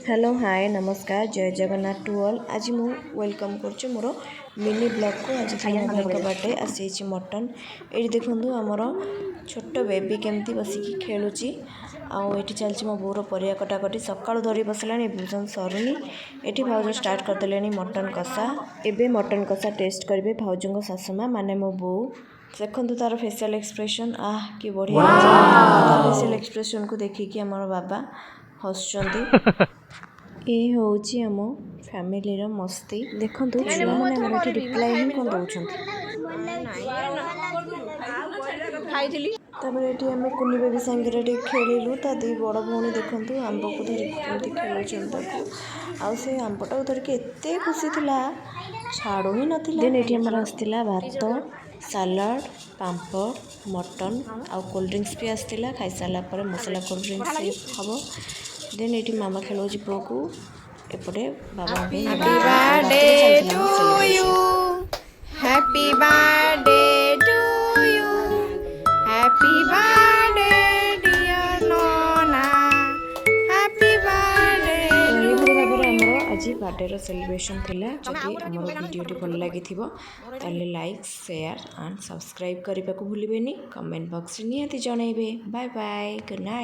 Hello hi नमस्कार जय Jagannath to all. आज मु वेलकम कर मोर मिनी ब्लॉग को। आज थी मो भाई का बर्थडे आसी मटन ये देखूँ आमर छोट बेबी केमती बसिकी खेलुची आठी चलती मो बोर परिया कटाकटी सकाळु धरी बसला भोजन सरुनी। ये भाउज स्टार्ट करदे मटन कषा। एबे मटन कषा टेस्ट करेंगे भाउजों सासुमा माने मो बो। देखु तार फेशियल एक्सप्रेशन आह कि बढ़िया फेशियल एक्सप्रेशन को देखिकी आमर बाबा हसुंच। ये हूँ आम फैमिली मस्ती देखु छुआ मैंने रिप्लाई ही कौन दौरान आम कुनी बेबी सागर खेलु ता दी बड़ भौणी देखु आंब को धरिकी खेल आउ से आंबटा धरिकी एत खुशी थी छाड़ू ही नाला। ये आसला भात सालाड पापड़ मटन आउ कोल्ड ड्रिंक्स भी आसला। खाई सारा पर मसला कोल्ड ड्रिंक्स हम देन ये मामा खेल पु को एपटे बाबा happy birthday to you happy birthday to you happy birthday dear Nona happy birthday. ये भाव में आज बर्थडे सेलिब्रेशन थिला। जदि आमर वीडियोटी भल लगी ताले लाइक शेयर एंड सब्सक्राइब करने को भूलिबेनी। कमेंट बॉक्स में निहाती जनइबे। Bye bye good night.